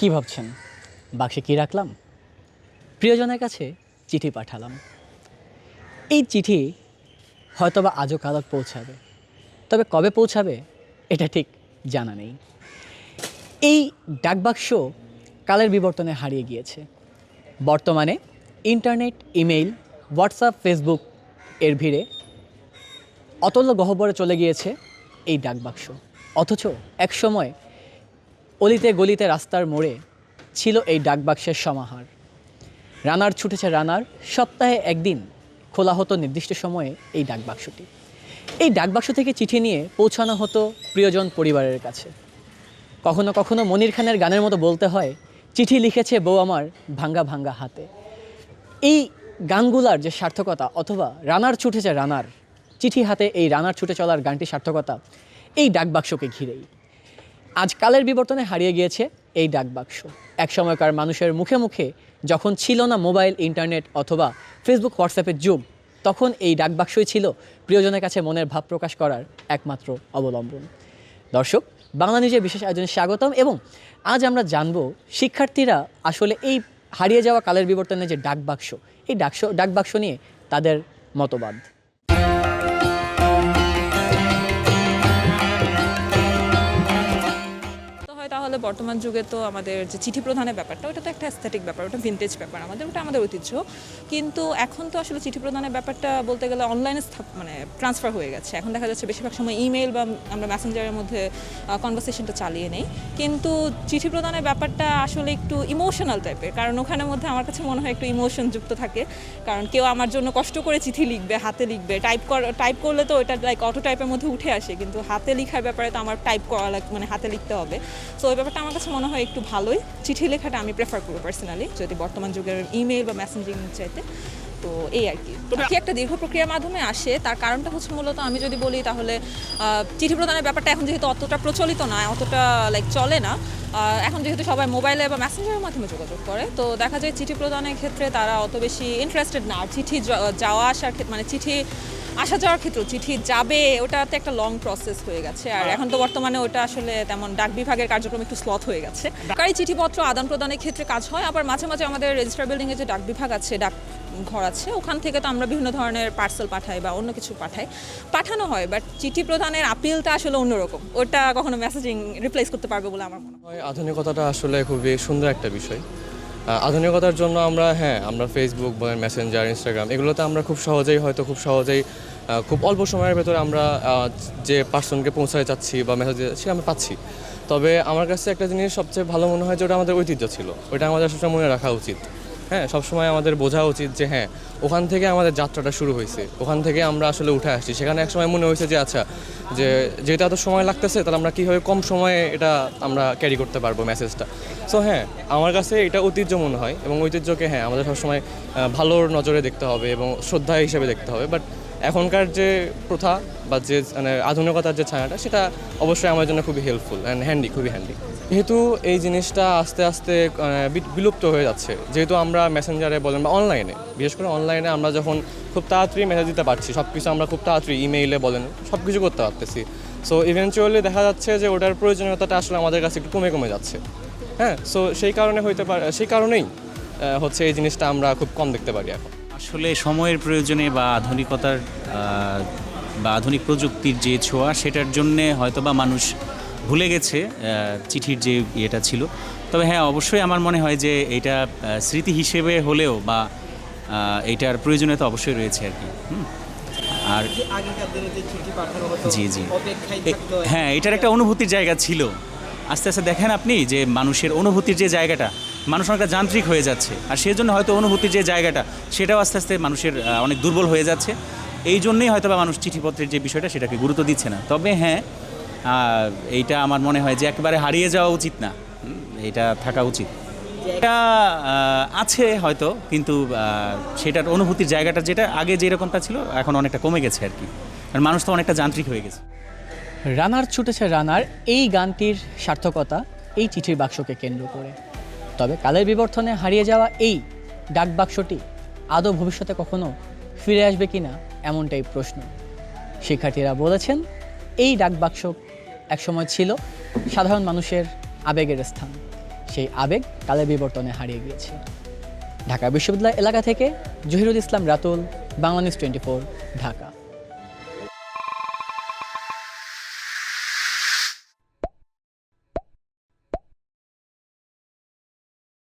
কি ভাবছেন বাক্সে কি রাখলাম? প্রিয়জনের কাছে চিঠি পাঠালাম। এই চিঠি হয়তোবা আজও কাল পৌঁছাবে, তবে কবে পৌঁছাবে এটা ঠিক জানা নেই। এই ডাকবাক্স কালের বিবর্তনে হারিয়ে গিয়েছে। বর্তমানে ইন্টারনেট, ইমেইল, হোয়াটসঅ্যাপ, ফেসবুক এর ভিড়ে অতল্য গহ্বরে চলে গিয়েছে এই ডাকবাক্স। অথচ একসময় অলিতে গলিতে রাস্তার মোড়ে ছিল এই ডাকবাক্সের সমাহার। রানার ছুটেছে রানার, সপ্তাহে একদিন খোলা হতো নির্দিষ্ট সময়ে এই ডাকবাক্সটি। এই ডাকবাক্স থেকে চিঠি নিয়ে পৌঁছানো হতো প্রিয়জন পরিবারের কাছে। কখনো কখনো মনির খানের গানের মতো বলতে হয়, চিঠি লিখেছে বউ আমার ভাঙ্গা ভাঙ্গা হাতে। এই গানগুলার যে সার্থকতা, অথবা রানার ছুটেছে রানার, চিঠি হাতে এই রানার ছুটে চলার গানটির সার্থকতা এই ডাকবাক্সকে ঘিরেই। আজ কালের বিবর্তনে হারিয়ে গিয়েছে এই ডাকবাক্স। এক সময়কার মানুষের মুখে মুখে যখন ছিল না মোবাইল, ইন্টারনেট অথবা ফেসবুক, হোয়াটসঅ্যাপের যুগ, তখন এই ডাকবাক্সই ছিল প্রিয়জনের কাছে মনের ভাব প্রকাশ করার একমাত্র অবলম্বন। দর্শক, বাংলা নিউজের বিশেষ আয়োজনে স্বাগতম। এবং আজ আমরা জানব শিক্ষার্থীরা আসলে এই হারিয়ে যাওয়া কালের বিবর্তনের যে ডাকবাক্স, এই ডাকবাক্স নিয়ে তাদের মতবাদ। তাহলে বর্তমান যুগে তো আমাদের যে চিঠি প্রদানের ব্যাপারটা, ওটা তো একটা অ্যাস্থেটিক ব্যাপার, ওটা ভিন্টেজ ব্যাপার, ওটা আমাদের ঐতিহ্য। কিন্তু এখন তো আসলে চিঠি প্রদানের ব্যাপারটা বলতে গেলে অনলাইনে ট্রান্সফার হয়ে গেছে। এখন দেখা যাচ্ছে বেশিরভাগ সময় ইমেল বা আমরা মেসেঞ্জারের মধ্যে কনভারসেশনটা চালিয়ে নেই। কিন্তু চিঠি প্রদানের ব্যাপারটা আসলে একটু ইমোশনাল টাইপের, কারণ ওখানের মধ্যে আমার কাছে মনে হয় একটু ইমোশন যুক্ত থাকে। কারণ কেউ আমার জন্য কষ্ট করে চিঠি লিখবে, হাতে লিখবে, টাইপ করলে তো ওটা লাইক অটো টাইপের মধ্যে উঠে আসে, কিন্তু হাতে লেখার ব্যাপারে তো আমার টাইপ করা হাতে লিখতে হবে। সো ওই ব্যাপারটা আমার কাছে মনে হয় একটু ভালোই। চিঠি লেখাটা আমি প্রেফার করবো পার্সোনালি, যদি বর্তমান যুগের ইমেল বা মেসেঞ্জিং চাইতে। তো এই আর কি, চিঠি একটা দীর্ঘ প্রক্রিয়ার মাধ্যমে আসে। তার কারণটা হচ্ছে মূলত, আমি যদি বলি তাহলে চিঠি প্রদানের ব্যাপারটা এখন যেহেতু অতটা প্রচলিত না, অতটা চলে না, এখন যেহেতু সবাই মোবাইলে বা মেসেঞ্জারের মাধ্যমে যোগাযোগ করে, তো দেখা যায় চিঠি প্রদানের ক্ষেত্রে তারা অত বেশি ইন্টারেস্টেড না। আর চিঠি যাওয়া আসার ক্ষেত্রে চিঠি আসা যাওয়ার ক্ষেত্রে চিঠি যাবে, ওটাতে একটা লং প্রসেস হয়ে গেছে। আর এখন তো বর্তমানে ওটা আসলে তেমন ডাক বিভাগের কার্যক্রম একটু স্লথ হয়ে গেছে। সরকারি চিঠিপত্র আদান প্রদানের ক্ষেত্রে কাজ হয়, আবার মাঝে মাঝে আমাদের রেজিস্টার বিল্ডিংয়ে যে ডাক বিভাগ আছে, ডাক ঘর আছে, ওখান থেকে তো আমরা বিভিন্ন ধরনের পার্সেল পাঠাই বা অন্য কিছু পাঠানো হয়। বাট চিঠি প্রদানের আপিলটা আসলে অন্যরকম, ওটা কখনো মেসেজিং রিপ্লেস করতে পারবে বলে আমার মনে হয়। আধুনিকতাটা আসলে খুবই সুন্দর একটা বিষয়। আধুনিকতার জন্য আমরা ফেসবুক বলেন, মেসেঞ্জার, ইনস্টাগ্রাম, এগুলোতে আমরা খুব সহজেই খুব অল্প সময়ের ভেতরে আমরা যে পার্সনকে পৌঁছাতে চাচ্ছি বা মেসেজ দিতে চাচ্ছি আমরা পাচ্ছি। তবে আমার কাছে একটা জিনিস সবচেয়ে ভালো মনে হয় যে ওটা আমাদের ঐতিহ্য ছিল, ওটা আমাদের সবসময় মনে রাখা উচিত। সবসময় আমাদের বোঝা উচিত যে ওখান থেকে আমাদের যাত্রাটা শুরু হয়েছে, ওখান থেকে আমরা আসলে উঠে আসছি। সেখানে এক সময় মনে হয়েছে যে আচ্ছা, যেটা এত সময় লাগতেছে, তাহলে আমরা কীভাবে কম সময়ে এটা আমরা ক্যারি করতে পারবো মেসেজটা। সো আমার কাছে এটা ঐতিহ্য মনে হয়, এবং ঐতিহ্যকে আমাদের সবসময় ভালোর নজরে দেখতে হবে এবং শ্রদ্ধা হিসেবে দেখতে হবে। বাট এখনকার যে প্রথা বা যে আধুনিকতার যে ছায়াটা, সেটা অবশ্যই আমার জন্য খুবই হেল্পফুল অ্যান্ড খুবই হ্যান্ডি। যেহেতু এই জিনিসটা আস্তে আস্তে বিলুপ্ত হয়ে যাচ্ছে, যেহেতু আমরা মেসেঞ্জারে বলেন বা অনলাইনে, বিশেষ করে অনলাইনে আমরা যখন খুব তাড়াতাড়ি মেসেজ দিতে পারছি, সব কিছু আমরা খুব তাড়াতাড়ি ইমেইলে বলেন সব কিছু করতে পারতেছি। সো ইভেনচুয়ালি দেখা যাচ্ছে যে ওটার প্রয়োজনীয়তাটা আসলে আমাদের কাছে একটু কমে যাচ্ছে। সো সেই কারণেই হচ্ছে এই জিনিসটা আমরা খুব কম দেখতে পারি এখন। আসলে সময়ের প্রয়োজনে বা আধুনিকতার বা আধুনিক প্রযুক্তির যে ছোঁয়া, সেটার জন্যে হয়তো বা মানুষ ভুলে গেছে চিঠির যে ইয়েটা ছিল। তবে অবশ্যই আমার মনে হয় যে এটা স্মৃতি হিসেবে হলেও বা এইটার প্রয়োজনীয়তা অবশ্যই রয়েছে আর কি। আর জি এটার একটা অনুভূতির জায়গা ছিল। আস্তে আস্তে দেখেন আপনি যে মানুষের অনুভূতির যে জায়গাটা, মানুষ অনেকটা যান্ত্রিক হয়ে যাচ্ছে, আর সেই জন্য হয়তো অনুভূতির যে জায়গাটা, সেটাও আস্তে আস্তে মানুষের অনেক দুর্বল হয়ে যাচ্ছে। এই জন্যই হয়তো বা মানুষ চিঠিপত্রের যে বিষয়টা, সেটাকে গুরুত্ব দিচ্ছে না। তবে এইটা আমার মনে হয় যে একেবারে হারিয়ে যাওয়া উচিত না, এটা থাকা উচিত। এটা আছে হয়তো, কিন্তু সেটার অনুভূতির জায়গাটা যেটা আগে যেরকমটা ছিল, এখন অনেকটা কমে গেছে আর কি, কারণ মানুষ তো অনেকটা যান্ত্রিক হয়ে গেছে। রানার ছুটেছে রানার এই গানটির সার্থকতা এই চিঠির বাক্সকে কেন্দ্র করে। তবে কালের বিবর্তনে হারিয়ে যাওয়া এই ডাকবাক্সটি আদৌ ভবিষ্যতে কখনো ফিরে আসবে কি না, এমনটাই প্রশ্ন। শিক্ষার্থীরা বলেছেন এই ডাকবাক্স একসময় ছিল সাধারণ মানুষের আবেগের স্থান। সেই আবেগ কালের বিবর্তনে হারিয়ে গিয়েছে। ঢাকা বিশ্ববিদ্যালয় এলাকা থেকে জহিরুল ইসলাম রাতুল, বাংলানিউজ 24, ঢাকা।